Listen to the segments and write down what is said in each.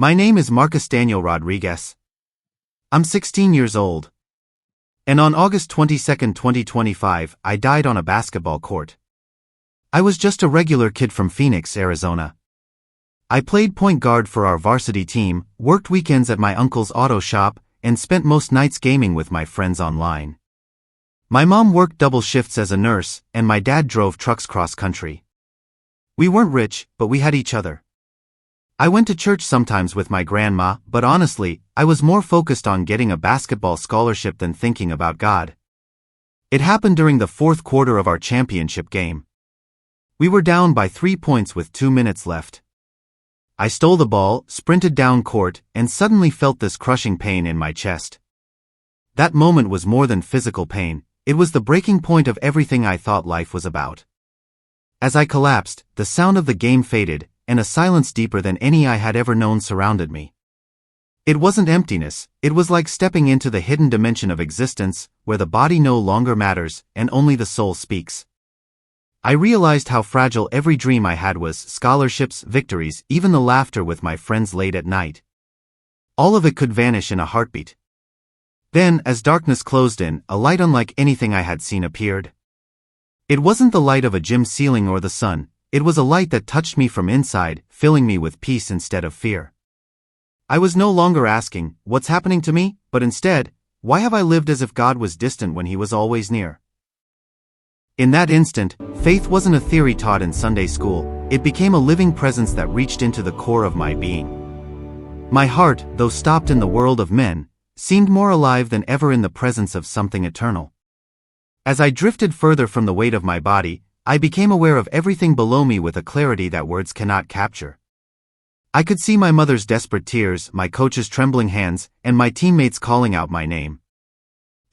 My name is Marcus Daniel Rodriguez. I'm 16 years old. And on August 22, 2025, I died on a basketball court. I was just a regular kid from Phoenix, Arizona. I played point guard for our varsity team, worked weekends at my uncle's auto shop, and spent most nights gaming with my friends online. My mom worked double shifts as a nurse, and my dad drove trucks cross-country. We weren't rich, but we had each other. I went to church sometimes with my grandma, but honestly, I was more focused on getting a basketball scholarship than thinking about God. It happened during the fourth quarter of our championship game. We were down by 3 points with 2 minutes left. I stole the ball, sprinted down court, and suddenly felt this crushing pain in my chest. That moment was more than physical pain, it was the breaking point of everything I thought life was about. As I collapsed, the sound of the game faded, and a silence deeper than any I had ever known surrounded me. It wasn't emptiness, it was like stepping into the hidden dimension of existence, where the body no longer matters, and only the soul speaks. I realized how fragile every dream I had was: scholarships, victories, even the laughter with my friends late at night. All of it could vanish in a heartbeat. Then, as darkness closed in, a light unlike anything I had seen appeared. It wasn't the light of a gym ceiling or the sun. It was a light that touched me from inside, filling me with peace instead of fear. I was no longer asking, "What's happening to me?" but instead, "Why have I lived as if God was distant when He was always near?" In that instant, faith wasn't a theory taught in Sunday school, it became a living presence that reached into the core of my being. My heart, though stopped in the world of men, seemed more alive than ever in the presence of something eternal. As I drifted further from the weight of my body, I became aware of everything below me with a clarity that words cannot capture. I could see my mother's desperate tears, my coach's trembling hands, and my teammates calling out my name.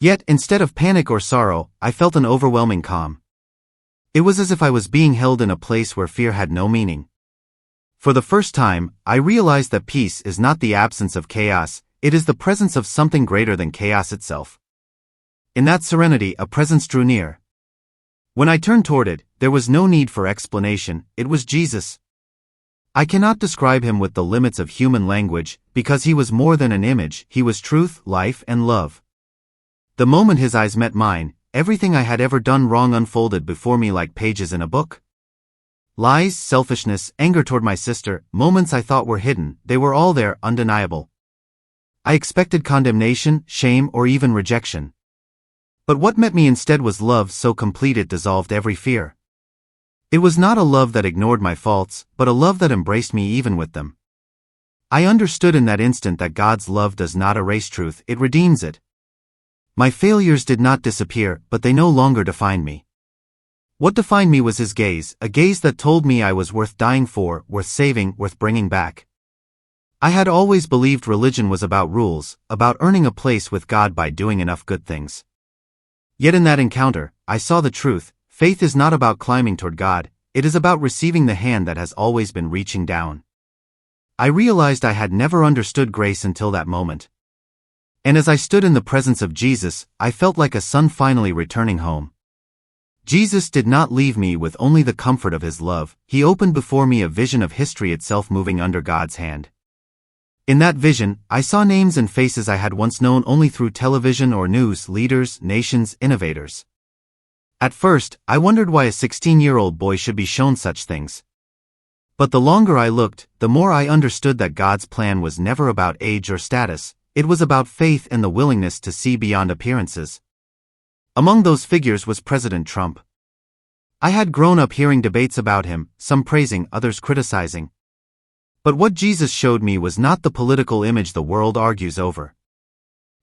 Yet, instead of panic or sorrow, I felt an overwhelming calm. It was as if I was being held in a place where fear had no meaning. For the first time, I realized that peace is not the absence of chaos, it is the presence of something greater than chaos itself. In that serenity, a presence drew near. When I turned toward it, there was no need for explanation, it was Jesus. I cannot describe Him with the limits of human language, because He was more than an image, He was truth, life, and love. The moment His eyes met mine, everything I had ever done wrong unfolded before me like pages in a book. Lies, selfishness, anger toward my sister, moments I thought were hidden, they were all there, undeniable. I expected condemnation, shame, or even rejection. But what met me instead was love so complete it dissolved every fear. It was not a love that ignored my faults, but a love that embraced me even with them. I understood in that instant that God's love does not erase truth, it redeems it. My failures did not disappear, but they no longer defined me. What defined me was His gaze, a gaze that told me I was worth dying for, worth saving, worth bringing back. I had always believed religion was about rules, about earning a place with God by doing enough good things. Yet in that encounter, I saw the truth: faith is not about climbing toward God, it is about receiving the hand that has always been reaching down. I realized I had never understood grace until that moment. And as I stood in the presence of Jesus, I felt like a son finally returning home. Jesus did not leave me with only the comfort of His love, He opened before me a vision of history itself moving under God's hand. In that vision, I saw names and faces I had once known only through television or news: leaders, nations, innovators. At first, I wondered why a 16-year-old boy should be shown such things. But the longer I looked, the more I understood that God's plan was never about age or status, it was about faith and the willingness to see beyond appearances. Among those figures was President Trump. I had grown up hearing debates about him, some praising, others criticizing. But what Jesus showed me was not the political image the world argues over.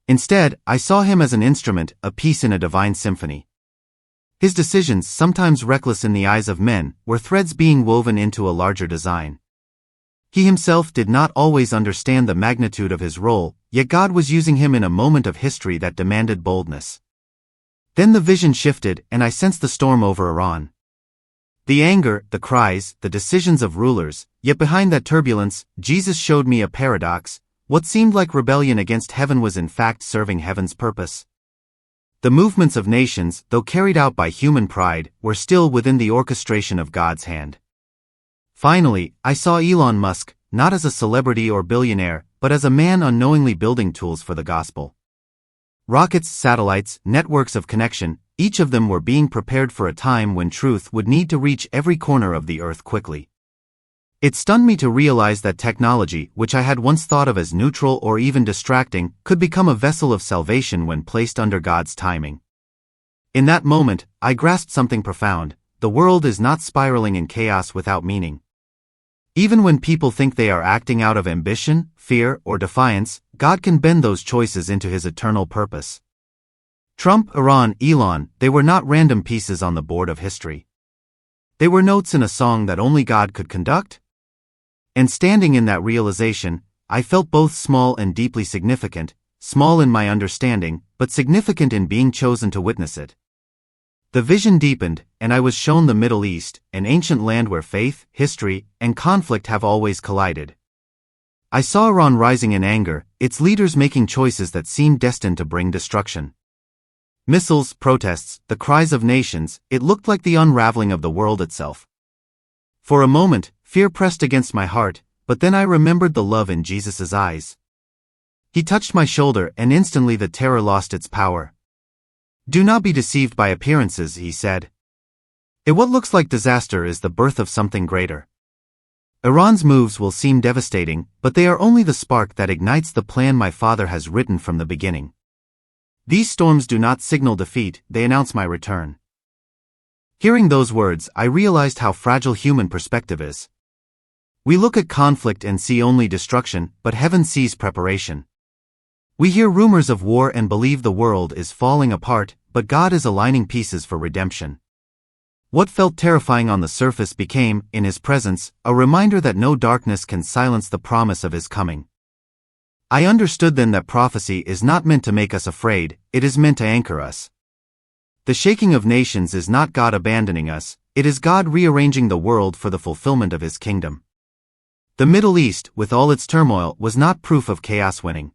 Instead, I saw Him as an instrument, a piece in a divine symphony. His decisions, sometimes reckless in the eyes of men, were threads being woven into a larger design. He Himself did not always understand the magnitude of His role, yet God was using Him in a moment of history that demanded boldness. Then the vision shifted, and I sensed the storm over Iran. The anger, the cries, the decisions of rulers, yet behind that turbulence, Jesus showed me a paradox: what seemed like rebellion against heaven was in fact serving heaven's purpose. The movements of nations, though carried out by human pride, were still within the orchestration of God's hand. Finally, I saw Elon Musk, not as a celebrity or billionaire, but as a man unknowingly building tools for the gospel. Rockets, satellites, networks of connection, each of them were being prepared for a time when truth would need to reach every corner of the earth quickly. It stunned me to realize that technology, which I had once thought of as neutral or even distracting, could become a vessel of salvation when placed under God's timing. In that moment, I grasped something profound. The world is not spiraling in chaos without meaning. Even when people think they are acting out of ambition, fear, or defiance, God can bend those choices into His eternal purpose. Trump, Iran, Elon, they were not random pieces on the board of history. They were notes in a song that only God could conduct. And standing in that realization, I felt both small and deeply significant, small in my understanding, but significant in being chosen to witness it. The vision deepened, and I was shown the Middle East, an ancient land where faith, history, and conflict have always collided. I saw Iran rising in anger, its leaders making choices that seemed destined to bring destruction. Missiles, protests, the cries of nations, it looked like the unraveling of the world itself. For a moment, fear pressed against my heart, but then I remembered the love in Jesus' eyes. He touched my shoulder, and instantly the terror lost its power. "Do not be deceived by appearances," he said. What looks like disaster is the birth of something greater. Iran's moves will seem devastating, but they are only the spark that ignites the plan my Father has written from the beginning. These storms do not signal defeat, they announce my return. Hearing those words, I realized how fragile human perspective is. We look at conflict and see only destruction, but heaven sees preparation. We hear rumors of war and believe the world is falling apart, but God is aligning pieces for redemption. What felt terrifying on the surface became, in His presence, a reminder that no darkness can silence the promise of His coming. I understood then that prophecy is not meant to make us afraid, it is meant to anchor us. The shaking of nations is not God abandoning us, it is God rearranging the world for the fulfillment of His kingdom. The Middle East, with all its turmoil, was not proof of chaos winning.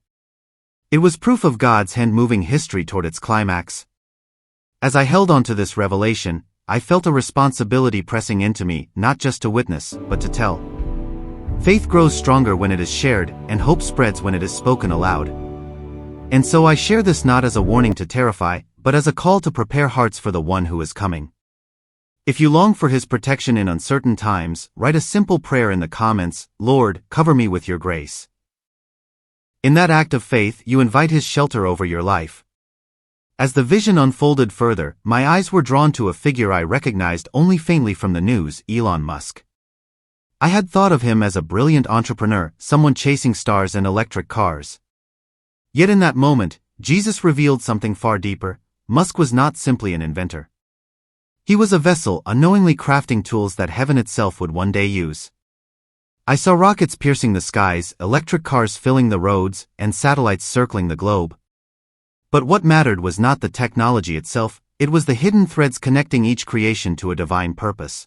It was proof of God's hand moving history toward its climax. As I held on to this revelation, I felt a responsibility pressing into me, not just to witness, but to tell. Faith grows stronger when it is shared, and hope spreads when it is spoken aloud. And so I share this not as a warning to terrify, but as a call to prepare hearts for the one who is coming. If you long for His protection in uncertain times, write a simple prayer in the comments: "Lord, cover me with your grace." In that act of faith, you invite His shelter over your life. As the vision unfolded further, my eyes were drawn to a figure I recognized only faintly from the news: Elon Musk. I had thought of him as a brilliant entrepreneur, someone chasing stars and electric cars. Yet in that moment, Jesus revealed something far deeper. Musk was not simply an inventor. He was a vessel, unknowingly crafting tools that heaven itself would one day use. I saw rockets piercing the skies, electric cars filling the roads, and satellites circling the globe. But what mattered was not the technology itself, it was the hidden threads connecting each creation to a divine purpose.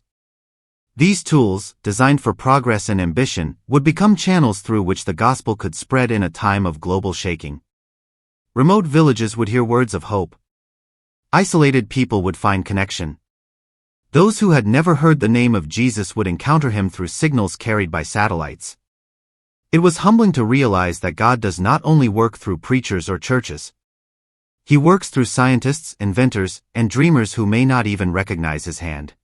These tools, designed for progress and ambition, would become channels through which the gospel could spread in a time of global shaking. Remote villages would hear words of hope. Isolated people would find connection. Those who had never heard the name of Jesus would encounter Him through signals carried by satellites. It was humbling to realize that God does not only work through preachers or churches. He works through scientists, inventors, and dreamers who may not even recognize His hand.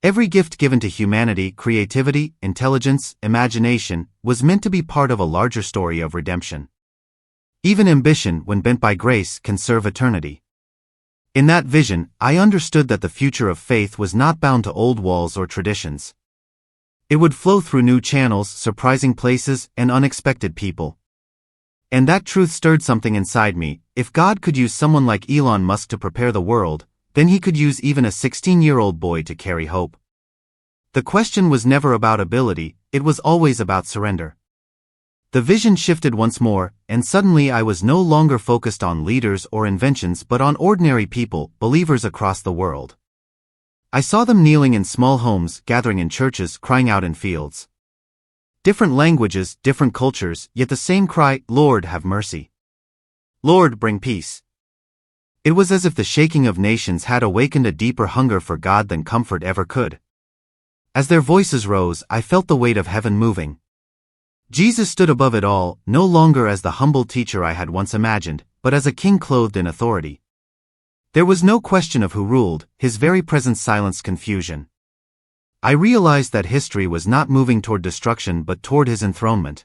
Every gift given to humanity, creativity, intelligence, imagination, was meant to be part of a larger story of redemption. Even ambition, when bent by grace, can serve eternity. In that vision, I understood that the future of faith was not bound to old walls or traditions. It would flow through new channels, surprising places, and unexpected people. And that truth stirred something inside me. If God could use someone like Elon Musk to prepare the world, then He could use even a 16-year-old boy to carry hope. The question was never about ability, it was always about surrender. The vision shifted once more, and suddenly I was no longer focused on leaders or inventions but on ordinary people, believers across the world. I saw them kneeling in small homes, gathering in churches, crying out in fields. Different languages, different cultures, yet the same cry: "Lord, have mercy. Lord, bring peace." It was as if the shaking of nations had awakened a deeper hunger for God than comfort ever could. As their voices rose, I felt the weight of heaven moving. Jesus stood above it all, no longer as the humble teacher I had once imagined, but as a king clothed in authority. There was no question of who ruled, his very presence silenced confusion. I realized that history was not moving toward destruction but toward his enthronement.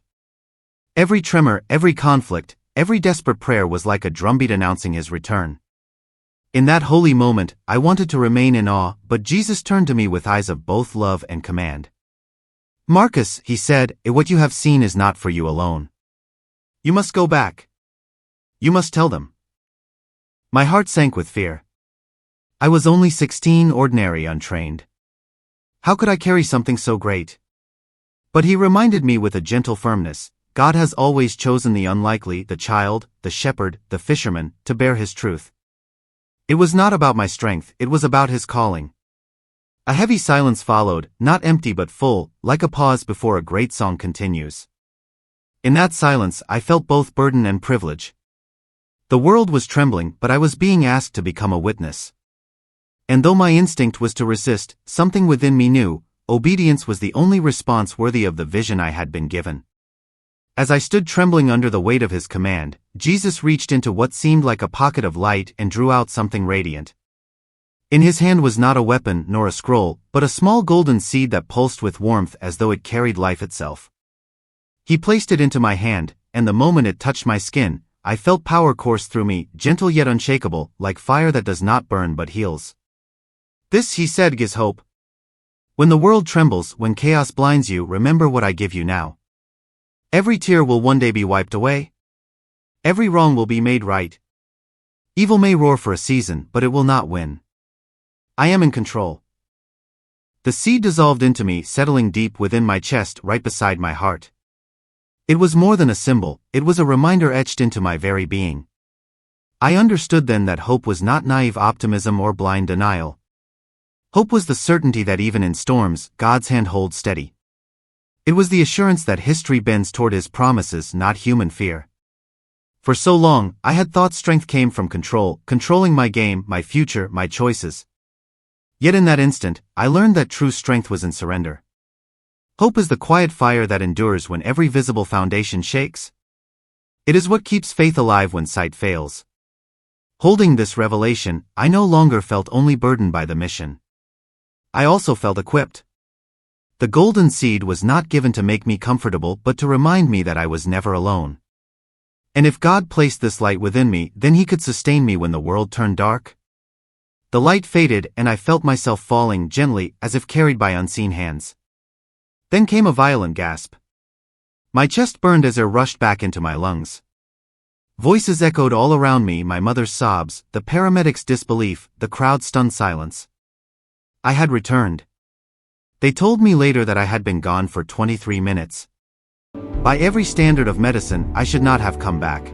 Every tremor, every conflict, every desperate prayer was like a drumbeat announcing his return. In that holy moment, I wanted to remain in awe, but Jesus turned to me with eyes of both love and command. "Marcus," he said, "what you have seen is not for you alone. You must go back. You must tell them." My heart sank with fear. I was only 16, ordinary, untrained. How could I carry something so great? But he reminded me with a gentle firmness, God has always chosen the unlikely, the child, the shepherd, the fisherman, to bear his truth. It was not about my strength, it was about his calling. A heavy silence followed, not empty but full, like a pause before a great song continues. In that silence, I felt both burden and privilege. The world was trembling, but I was being asked to become a witness. And though my instinct was to resist, something within me knew, obedience was the only response worthy of the vision I had been given. As I stood trembling under the weight of his command, Jesus reached into what seemed like a pocket of light and drew out something radiant. In his hand was not a weapon nor a scroll, but a small golden seed that pulsed with warmth as though it carried life itself. He placed it into my hand, and the moment it touched my skin, I felt power course through me, gentle yet unshakable, like fire that does not burn but heals. "This," he said, "gives hope. When the world trembles, when chaos blinds you, remember what I give you now. Every tear will one day be wiped away. Every wrong will be made right. Evil may roar for a season, but it will not win. I am in control." The seed dissolved into me, settling deep within my chest, right beside my heart. It was more than a symbol, it was a reminder etched into my very being. I understood then that hope was not naive optimism or blind denial. Hope was the certainty that even in storms, God's hand holds steady. It was the assurance that history bends toward his promises, not human fear. For so long, I had thought strength came from control, controlling my game, my future, my choices. Yet in that instant, I learned that true strength was in surrender. Hope is the quiet fire that endures when every visible foundation shakes. It is what keeps faith alive when sight fails. Holding this revelation, I no longer felt only burdened by the mission. I also felt equipped. The golden seed was not given to make me comfortable but to remind me that I was never alone. And if God placed this light within me, then he could sustain me when the world turned dark. The light faded and I felt myself falling gently as if carried by unseen hands. Then came a violent gasp. My chest burned as air rushed back into my lungs. Voices echoed all around me, my mother's sobs, the paramedics' disbelief, the crowd's stunned silence. I had returned. They told me later that I had been gone for 23 minutes. By every standard of medicine, I should not have come back.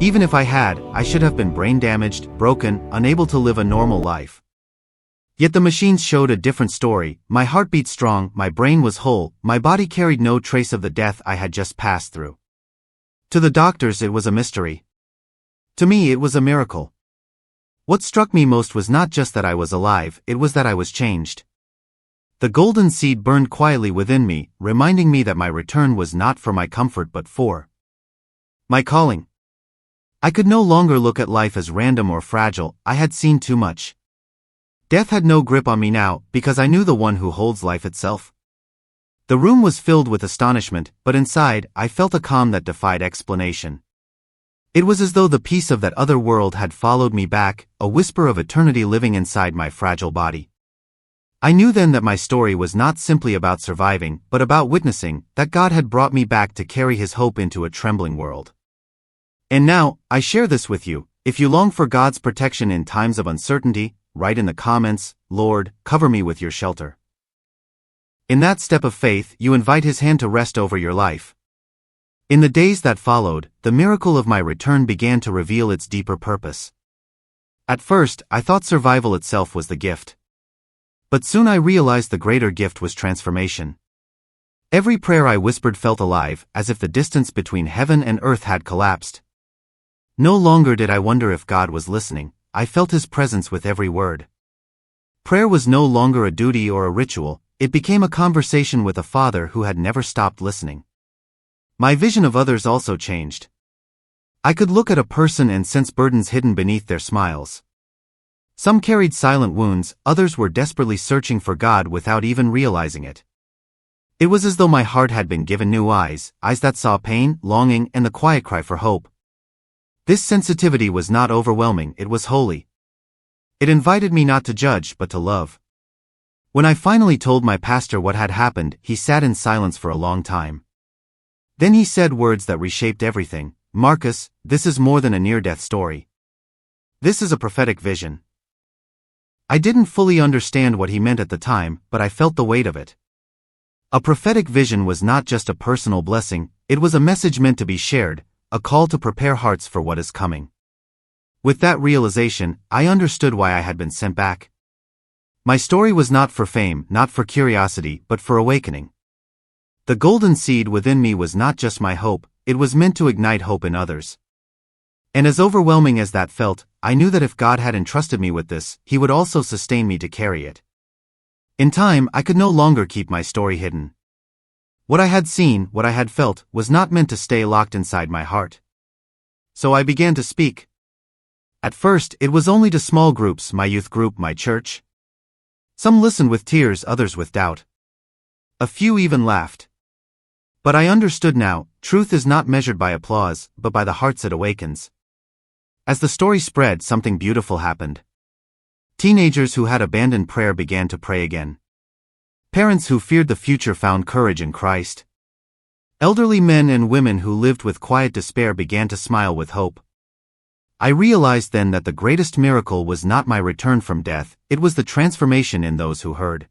Even if I had, I should have been brain damaged, broken, unable to live a normal life. Yet the machines showed a different story. My heart beat strong, my brain was whole, my body carried no trace of the death I had just passed through. To the doctors it was a mystery. To me it was a miracle. What struck me most was not just that I was alive, it was that I was changed. The golden seed burned quietly within me, reminding me that my return was not for my comfort but for my calling. I could no longer look at life as random or fragile, I had seen too much. Death had no grip on me now, because I knew the one who holds life itself. The room was filled with astonishment, but inside, I felt a calm that defied explanation. It was as though the peace of that other world had followed me back, a whisper of eternity living inside my fragile body. I knew then that my story was not simply about surviving, but about witnessing, that God had brought me back to carry his hope into a trembling world. And now, I share this with you. If you long for God's protection in times of uncertainty, write in the comments, "Lord, cover me with your shelter." In that step of faith, you invite his hand to rest over your life. In the days that followed, the miracle of my return began to reveal its deeper purpose. At first, I thought survival itself was the gift. But soon I realized the greater gift was transformation. Every prayer I whispered felt alive, as if the distance between heaven and earth had collapsed. No longer did I wonder if God was listening, I felt his presence with every word. Prayer was no longer a duty or a ritual, it became a conversation with a Father who had never stopped listening. My vision of others also changed. I could look at a person and sense burdens hidden beneath their smiles. Some carried silent wounds, others were desperately searching for God without even realizing it. It was as though my heart had been given new eyes, eyes that saw pain, longing, and the quiet cry for hope. This sensitivity was not overwhelming, it was holy. It invited me not to judge, but to love. When I finally told my pastor what had happened, he sat in silence for a long time. Then he said words that reshaped everything. "Marcus, this is more than a near-death story. This is a prophetic vision." I didn't fully understand what he meant at the time, but I felt the weight of it. A prophetic vision was not just a personal blessing, it was a message meant to be shared, a call to prepare hearts for what is coming. With that realization, I understood why I had been sent back. My story was not for fame, not for curiosity, but for awakening. The golden seed within me was not just my hope, it was meant to ignite hope in others. And as overwhelming as that felt, I knew that if God had entrusted me with this, He would also sustain me to carry it. In time, I could no longer keep my story hidden. What I had seen, what I had felt, was not meant to stay locked inside my heart. So I began to speak. At first, it was only to small groups, my youth group, my church. Some listened with tears, others with doubt. A few even laughed. But I understood now, truth is not measured by applause, but by the hearts it awakens. As the story spread, something beautiful happened. Teenagers who had abandoned prayer began to pray again. Parents who feared the future found courage in Christ. Elderly men and women who lived with quiet despair began to smile with hope. I realized then that the greatest miracle was not my return from death, it was the transformation in those who heard.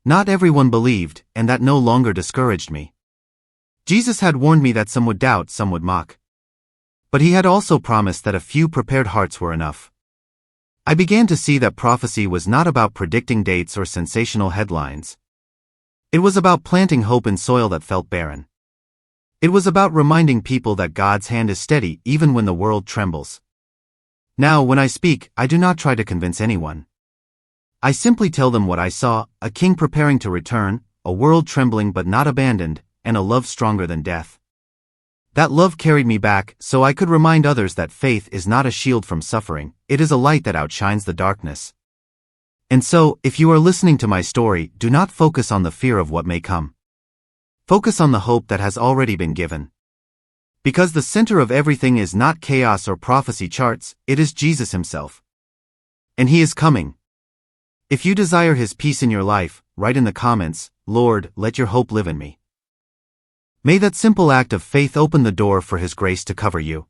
Not everyone believed, and that no longer discouraged me. Jesus had warned me that some would doubt, some would mock. But He had also promised that a few prepared hearts were enough. I began to see that prophecy was not about predicting dates or sensational headlines. It was about planting hope in soil that felt barren. It was about reminding people that God's hand is steady even when the world trembles. Now, when I speak, I do not try to convince anyone. I simply tell them what I saw, a king preparing to return, a world trembling but not abandoned, and a love stronger than death. That love carried me back, so I could remind others that faith is not a shield from suffering, it is a light that outshines the darkness. And so, if you are listening to my story, do not focus on the fear of what may come. Focus on the hope that has already been given. Because the center of everything is not chaos or prophecy charts, it is Jesus Himself. And He is coming. If you desire His peace in your life, write in the comments, "Lord, let your hope live in me." May that simple act of faith open the door for His grace to cover you.